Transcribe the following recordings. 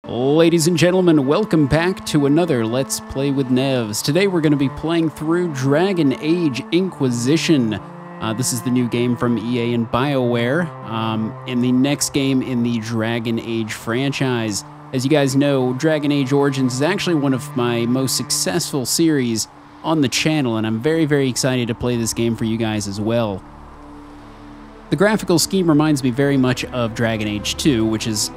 Ladies and gentlemen, welcome back to another Let's Play with Nevs. Today we're going to be playing through Dragon Age Inquisition. This is the new game from EA and BioWare, and the next game in the Dragon Age franchise. As you guys know, Dragon Age Origins is actually one of my most successful series on the channel, and I'm very, very excited to play this game for you guys as well. The graphical scheme reminds me very much of Dragon Age 2, which is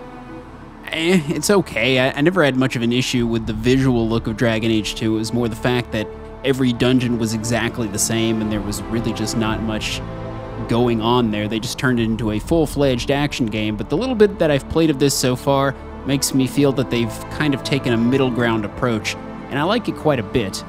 it's okay. I never had much of an issue with the visual look of Dragon Age 2. It was more the fact that every dungeon was exactly the same and there was really just not much going on there. They just turned it into a full-fledged action game, but the little bit that I've played of this so far makes me feel that they've kind of taken a middle ground approach, and I like it quite a bit.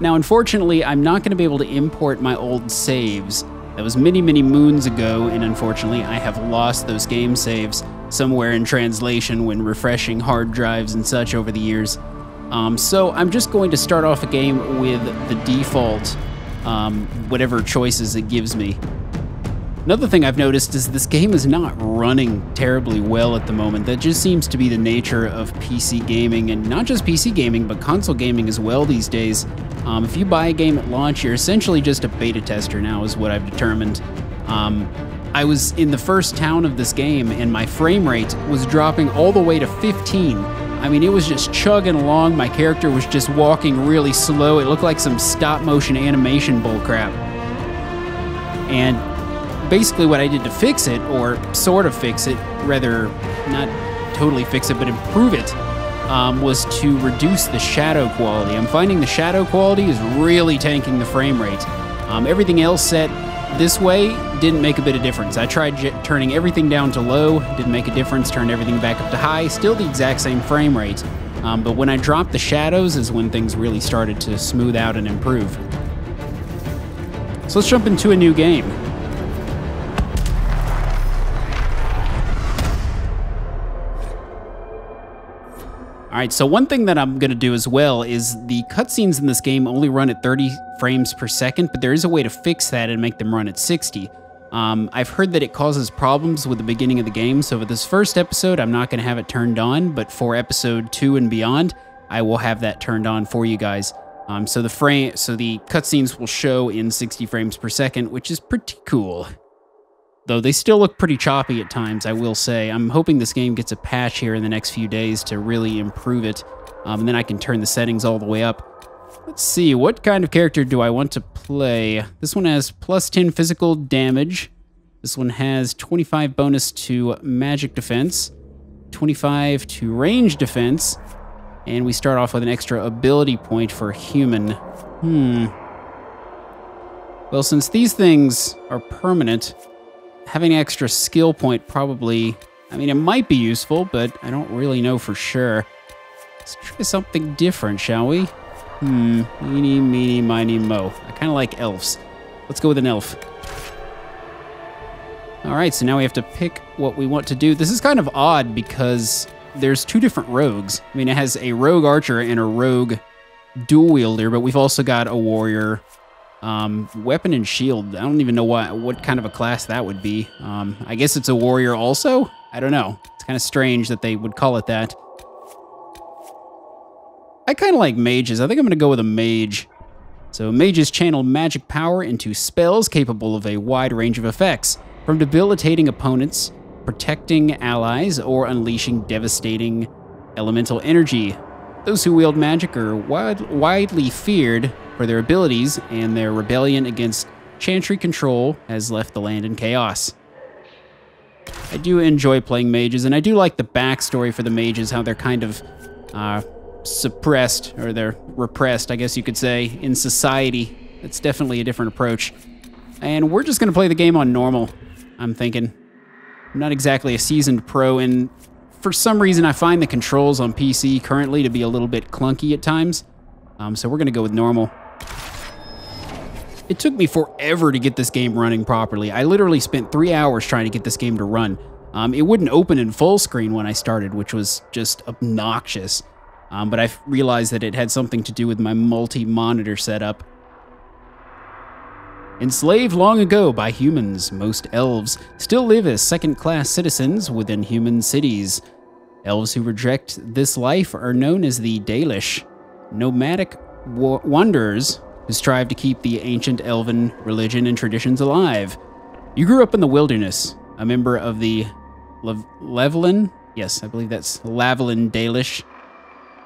Now, unfortunately, I'm not going to be able to import my old saves. That was many, many moons ago, and unfortunately, I have lost those game saves somewhere in translation when refreshing hard drives and such over the years. So I'm just going to start off a game with the default, whatever choices it gives me. Another thing I've noticed is this game is not running terribly well at the moment. That just seems to be the nature of PC gaming, and not just PC gaming, but console gaming as well these days. If you buy a game at launch, you're essentially just a beta tester now, is what I've determined. I was in the first town of this game, and my frame rate was dropping all the way to 15. I mean, it was just chugging along. My character was just walking really slow. It looked like some stop-motion animation bullcrap. And basically what I did to fix it, or sort of fix it, rather not totally fix it, but improve it, was to reduce the shadow quality. I'm finding the shadow quality is really tanking the frame rate. Everything else set this way didn't make a bit of difference. I tried turning everything down to low, didn't make a difference, turned everything back up to high, still the exact same frame rate. But when I dropped the shadows is when things really started to smooth out and improve. So let's jump into a new game. Alright, so one thing that I'm going to do as well is the cutscenes in this game only run at 30 frames per second, but there is a way to fix that and make them run at 60. I've heard that it causes problems with the beginning of the game, so for this first episode, I'm not going to have it turned on, but for episode 2 and beyond, I will have that turned on for you guys. So the cutscenes will show in 60 frames per second, which is pretty cool. Though they still look pretty choppy at times, I will say. I'm hoping this game gets a patch here in the next few days to really improve it, and then I can turn the settings all the way up. Let's see, what kind of character do I want to play? This one has plus 10 physical damage. This one has 25 bonus to magic defense, 25 to range defense, and we start off with an extra ability point for human. Well, since these things are permanent, having an extra skill point probably, I mean, it might be useful, but I don't really know for sure. Let's try something different, shall we? Eeny, meeny, miny, mo. I kind of like elves. Let's go with an elf. Alright, so now we have to pick what we want to do. This is kind of odd because there's two different rogues. I mean, it has a rogue archer and a rogue dual wielder, but we've also got a warrior. Weapon and shield. I don't even know what kind of a class that would be. I guess it's a warrior also? I don't know. It's kind of strange that they would call it that. I kind of like mages. I think I'm going to go with a mage. So mages channel magic power into spells capable of a wide range of effects, from debilitating opponents, protecting allies, or unleashing devastating elemental energy. Those who wield magic are widely feared for their abilities, and their rebellion against Chantry control has left the land in chaos. I do enjoy playing mages, and I do like the backstory for the mages, how they're kind of suppressed, or they're repressed, I guess you could say, in society. It's definitely a different approach. And we're just going to play the game on normal, I'm thinking. I'm not exactly a seasoned pro, and for some reason I find the controls on PC currently to be a little bit clunky at times. So we're going to go with normal. It took me forever to get this game running properly. I literally spent 3 hours trying to get this game to run. It wouldn't open in full screen when I started, which was just obnoxious. But I realized that it had something to do with my multi-monitor setup. Enslaved long ago by humans, most elves still live as second-class citizens within human cities. Elves who reject this life are known as the Dalish, nomadic wanderers who strive to keep the ancient elven religion and traditions alive. You grew up in the wilderness, a member of the Lavalin, yes, I believe that's Lavalin Dalish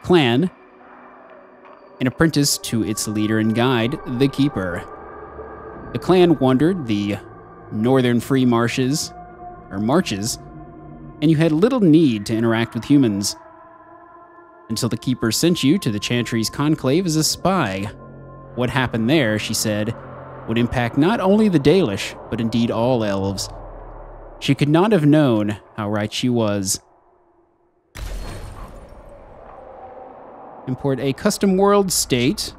clan, an apprentice to its leader and guide, the Keeper. The clan wandered the northern free marches, and you had little need to interact with humans until the Keeper sent you to the Chantry's conclave as a spy. What happened there, she said, would impact not only the Dalish, but indeed all elves. She could not have known how right she was. Import a custom world state.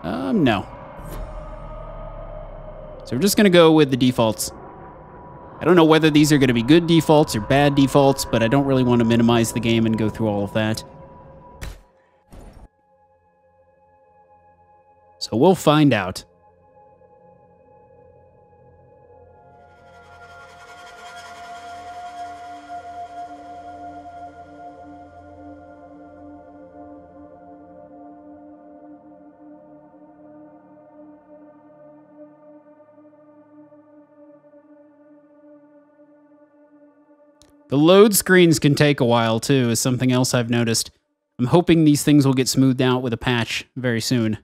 No. So we're just going to go with the defaults. I don't know whether these are going to be good defaults or bad defaults, but I don't really want to minimize the game and go through all of that. So we'll find out. The load screens can take a while, too, is something else I've noticed. I'm hoping these things will get smoothed out with a patch very soon.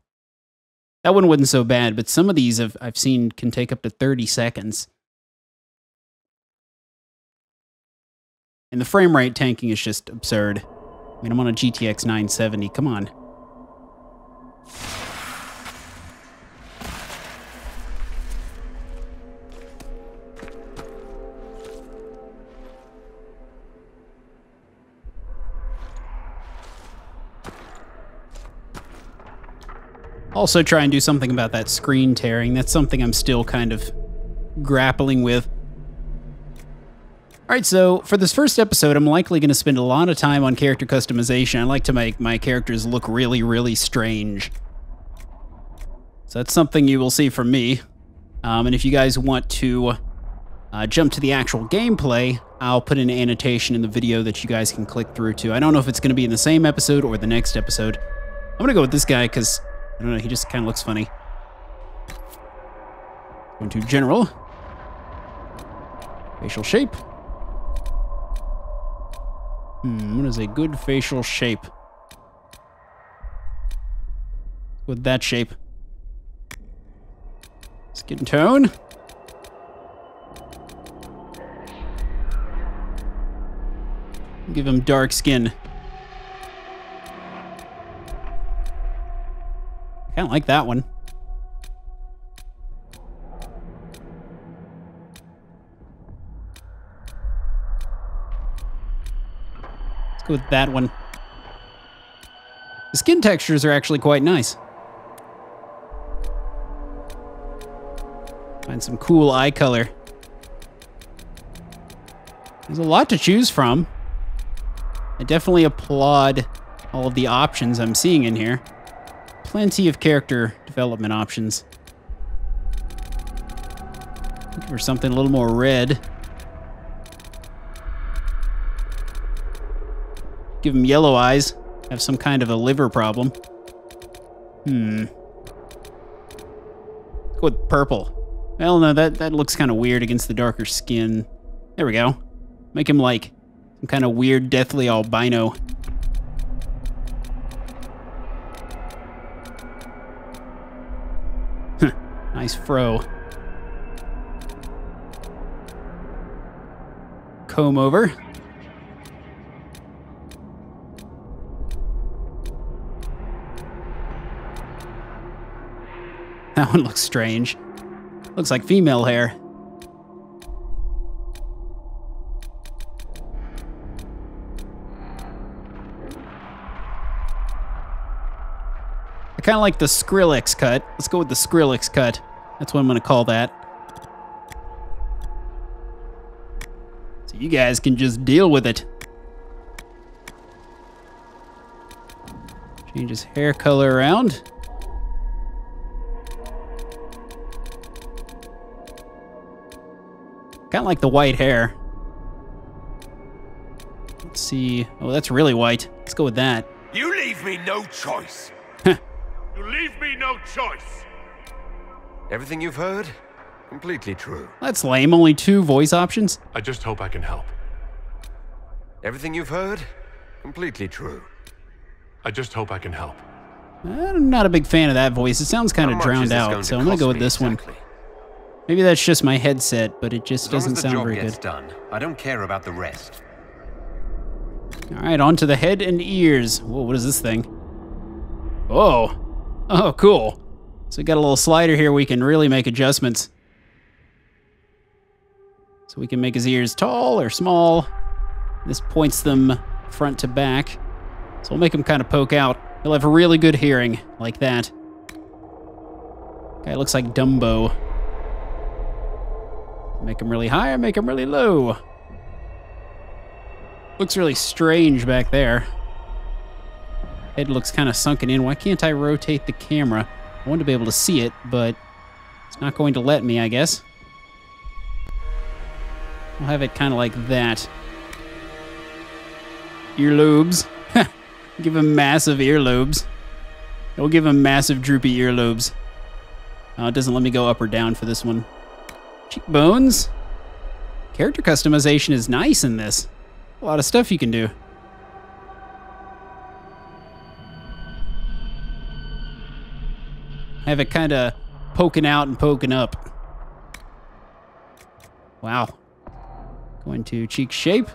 That one wasn't so bad, but some of these I've seen can take up to 30 seconds. And the frame rate tanking is just absurd. I mean, I'm on a GTX 970, come on. Also try and do something about that screen tearing. That's something I'm still kind of grappling with. Alright, so for this first episode, I'm likely going to spend a lot of time on character customization. I like to make my characters look really, really strange. So that's something you will see from me. And if you guys want to jump to the actual gameplay, I'll put an annotation in the video that you guys can click through to. I don't know if it's going to be in the same episode or the next episode. I'm going to go with this guy because, I don't know, he just kind of looks funny. Going to general. Facial shape. What is a good facial shape? With that shape. Skin tone. Give him dark skin. I kind of like that one. Let's go with that one. The skin textures are actually quite nice. Find some cool eye color. There's a lot to choose from. I definitely applaud all of the options I'm seeing in here. Plenty of character development options. Looking for something a little more red. Give him yellow eyes. Have some kind of a liver problem. Go with purple. Well, no, that looks kind of weird against the darker skin. There we go. Make him like some kind of weird, deathly albino. Nice fro. Comb over. That one looks strange. Looks like female hair. I kind of like the Skrillex cut. Let's go with the Skrillex cut. That's what I'm going to call that. So you guys can just deal with it. Change his hair color around. Kind of like the white hair. Let's see. Oh, that's really white. Let's go with that. You leave me no choice. You leave me no choice. Everything you've heard, completely true. That's lame. Only 2 voice options. I just hope I can help. Everything you've heard, completely true. I just hope I can help. I'm not a big fan of that voice. It sounds kind of drowned out, so I'm going to go with this one. Maybe that's just my headset, but it just doesn't sound very good. Done, I don't care about the rest. All right, on to the head and ears. Whoa, what is this thing? Whoa. Oh, cool. So we got a little slider here. We can really make adjustments. So we can make his ears tall or small. This points them front to back. So we'll make him kind of poke out. He'll have a really good hearing, like that. Guy looks like Dumbo. Make him really high or make him really low. Looks really strange back there. Head looks kind of sunken in. Why can't I rotate the camera? I want to be able to see it, but it's not going to let me, I guess. I'll have it kind of like that. Earlobes. Give him massive earlobes. It'll give him massive droopy earlobes. It doesn't let me go up or down for this one. Cheekbones. Character customization is nice in this. A lot of stuff you can do. Have it kind of poking out and poking up. Wow. Going to cheek shape.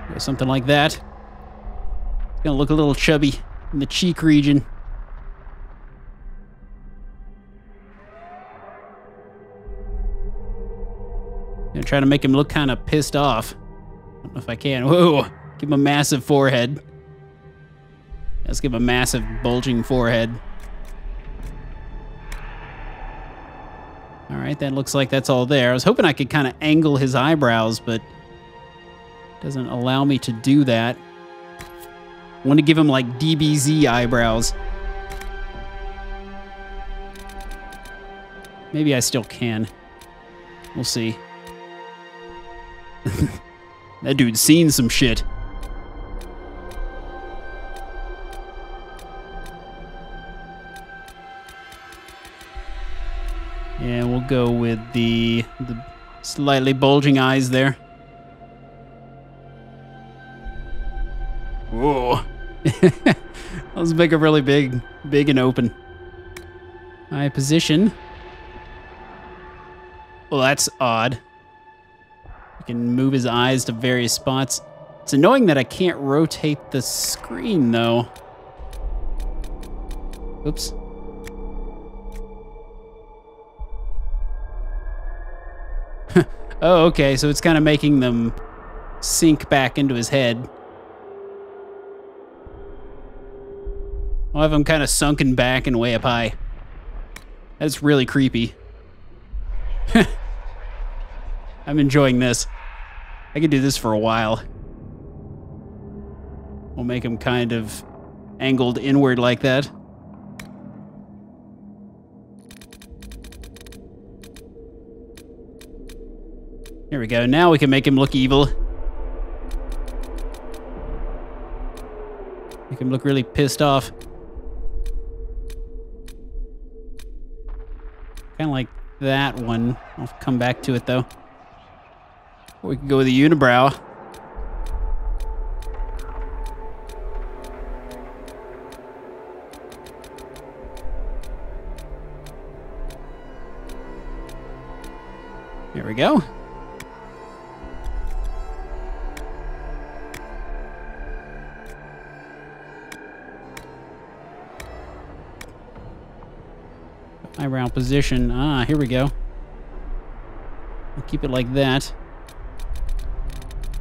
Or something like that. It's gonna look a little chubby in the cheek region. Gonna try to make him look kind of pissed off. I don't know if I can. Whoa! Give him a massive forehead. Let's give him a massive bulging forehead. All right, that looks like that's all there. I was hoping I could kind of angle his eyebrows, but it doesn't allow me to do that. I want to give him like DBZ eyebrows. Maybe I still can. We'll see. That dude's seen some shit. Yeah, we'll go with the slightly bulging eyes there. Whoa. Let's make it really big and open. Eye position. Well, that's odd. You can move his eyes to various spots. It's annoying that I can't rotate the screen, though. Oops. Oh, okay, so it's kind of making them sink back into his head. I'll have him kind of sunken back and way up high. That's really creepy. I'm enjoying this. I could do this for a while. We'll make him kind of angled inward like that. Here we go. Now we can make him look evil. Make him look really pissed off. Kind of like that one. I'll come back to it, though. Or we can go with a unibrow. There we go. Eyebrow position. Ah, here we go. We'll keep it like that.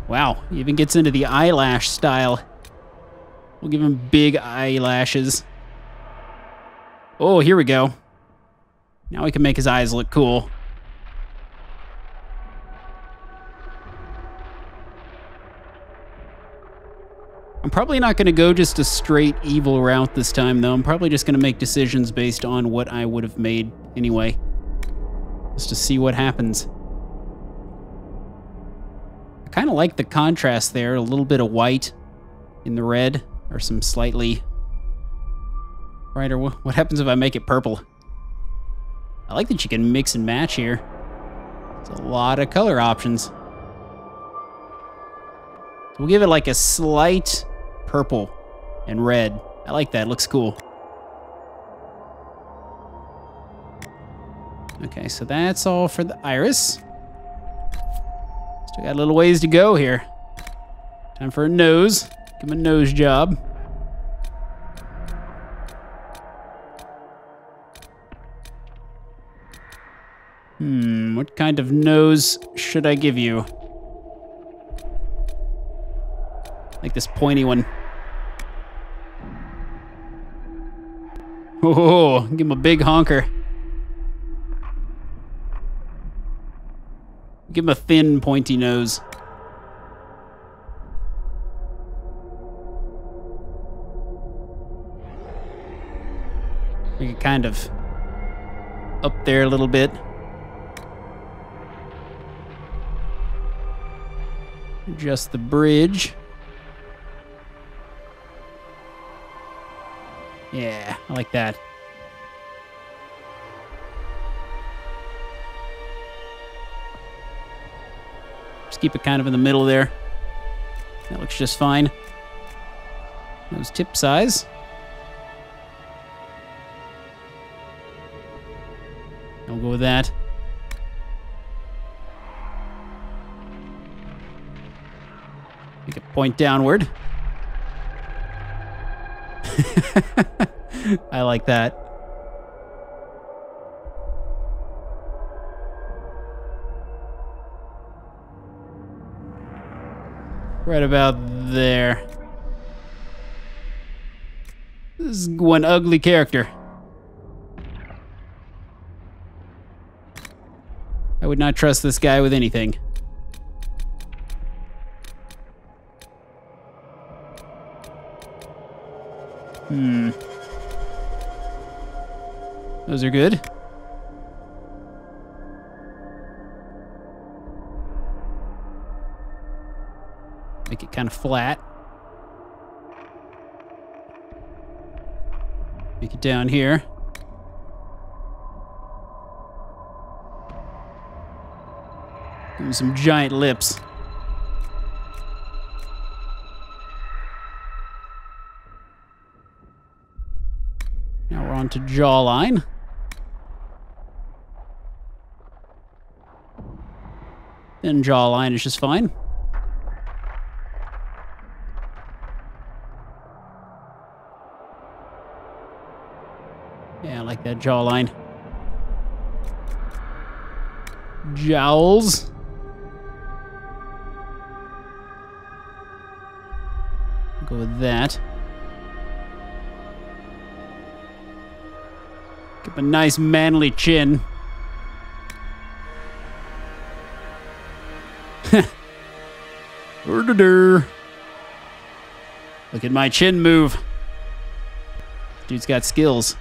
Wow, he even gets into the eyelash style. We'll give him big eyelashes. Oh, here we go. Now we can make his eyes look cool. I'm probably not going to go just a straight evil route this time, though. I'm probably just going to make decisions based on what I would have made anyway. Just to see what happens. I kind of like the contrast there. A little bit of white in the red, or some slightly brighter. What happens if I make it purple? I like that you can mix and match here. There's a lot of color options. So we'll give it like a slight purple and red. I like that. It looks cool. Okay, so that's all for the iris. Still got a little ways to go here. Time for a nose. Give him a nose job. What kind of nose should I give you? Like this pointy one. Oh, give him a big honker. Give him a thin, pointy nose. Make it kind of up there a little bit. Adjust the bridge. Yeah, I like that. Just keep it kind of in the middle there. That looks just fine. Nose tip size. I'll go with that. Make it point downward. I like that. Right about there. This is one ugly character. I would not trust this guy with anything. Those are good. Make it kind of flat. Make it down here. Give him some giant lips. Now we're on to jawline. Thin jawline is just fine. Yeah, I like that jawline. Jowls. Go with that. Give him a nice manly chin. Look at my chin move. Dude's got skills.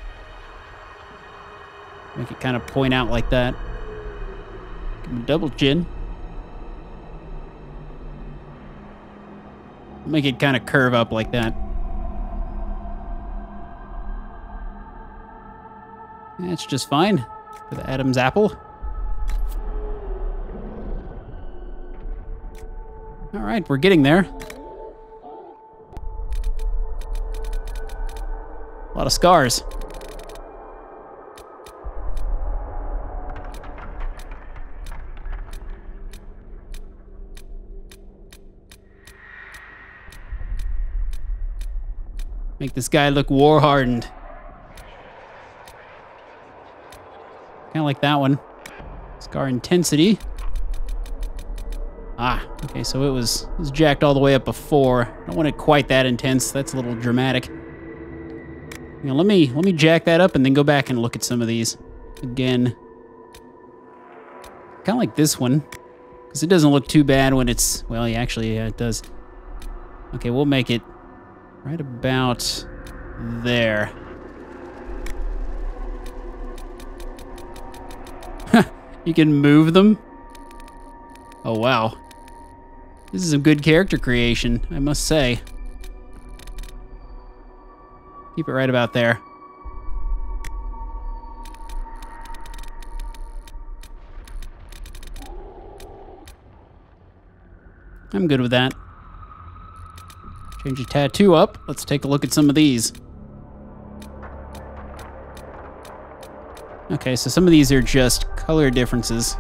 Make it kind of point out like that. Give him a double chin. Make it kind of curve up like that. That's just fine for the Adam's apple. All right, we're getting there. A lot of scars. Make this guy look war-hardened. Kind of like that one. Scar intensity. Ah, okay, so it was jacked all the way up before. I don't want it quite that intense. That's a little dramatic. You know, let me jack that up and then go back and look at some of these again. Kind of like this one, because it doesn't look too bad when it's, well, yeah, actually, yeah, it does. Okay, we'll make it Right about there. You can move them? Oh, wow. This is some good character creation, I must say. Keep it right about there. I'm good with that. Change your tattoo up. Let's take a look at some of these. Okay, so some of these are just color differences.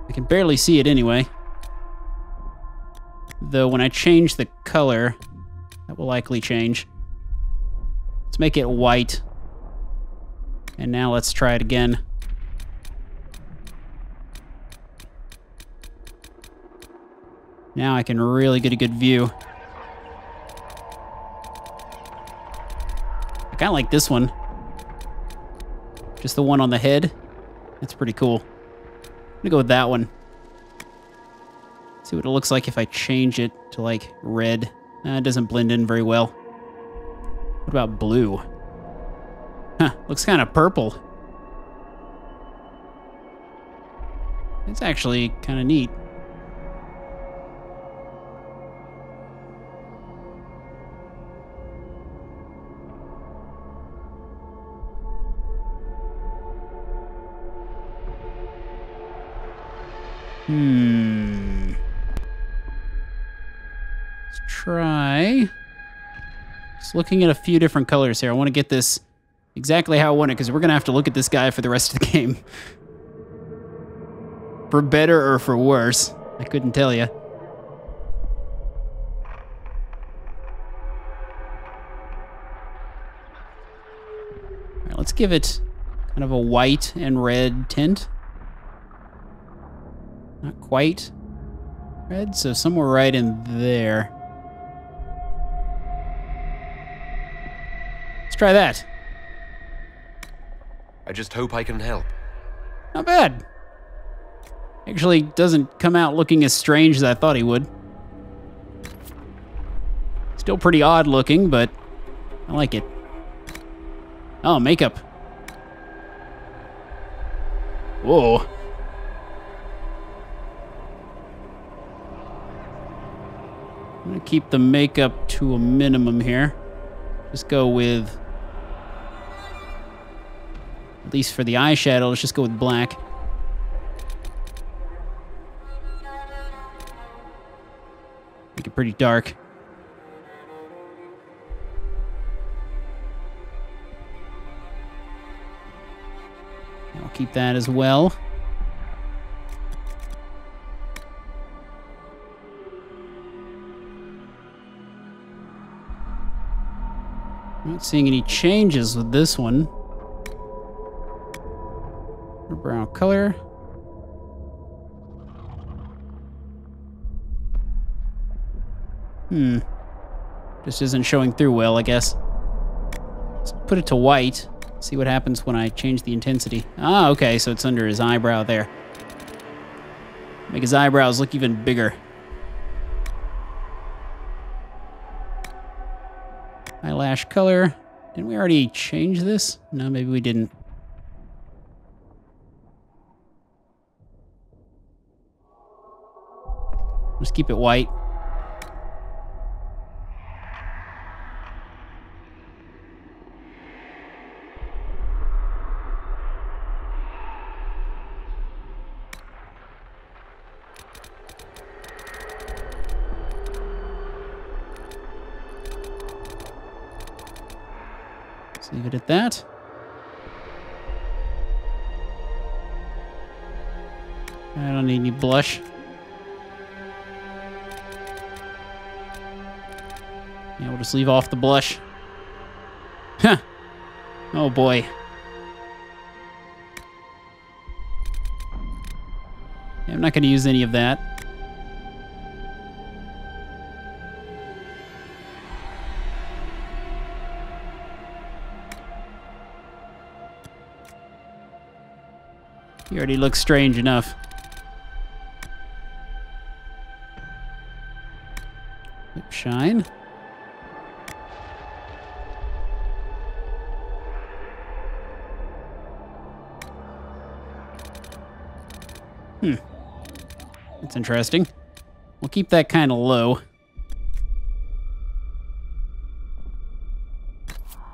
I can barely see it anyway. Though when I change the color, that will likely change. Let's make it white. And now let's try it again. Now I can really get a good view. I kind of like this one. Just the one on the head. That's pretty cool. I'm gonna go with that one. See what it looks like if I change it to like red. It doesn't blend in very well. What about blue? Huh, looks kind of purple. It's actually kind of neat. Let's try. Just looking at a few different colors here. I want to get this exactly how I want it, because we're going to have to look at this guy for the rest of the game. For better or for worse. I couldn't tell you. All right, let's give it kind of a white and red tint. Not quite red, so somewhere right in there. Let's try that. I just hope I can help. Not bad. Actually doesn't come out looking as strange as I thought he would. Still pretty odd looking, but I like it. Oh, makeup. Whoa. I'm gonna keep the makeup to a minimum here. Just go with, at least for the eyeshadow, let's just go with black. Make it pretty dark. And I'll keep that as well. I'm not seeing any changes with this one. Brown color. Just isn't showing through well, I guess. Let's put it to white. See what happens when I change the intensity. Ah, okay, so it's under his eyebrow there. Make his eyebrows look even bigger. Eyelash color. Didn't we already change this? No, maybe we didn't. Just keep it white. Let's leave it at that. I don't need any blush. Yeah, we'll just leave off the blush. Huh. Oh boy. Yeah, I'm not going to use any of that. He already looks strange enough. Lip shine. That's interesting. We'll keep that kind of low.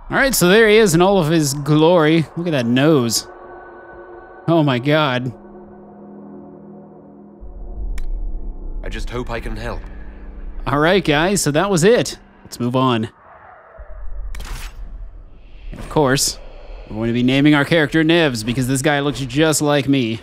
All right, so there he is in all of his glory. Look at that nose. Oh my God. I just hope I can help. All right, guys, so that was it. Let's move on. And of course, we're going to be naming our character Nevs because this guy looks just like me.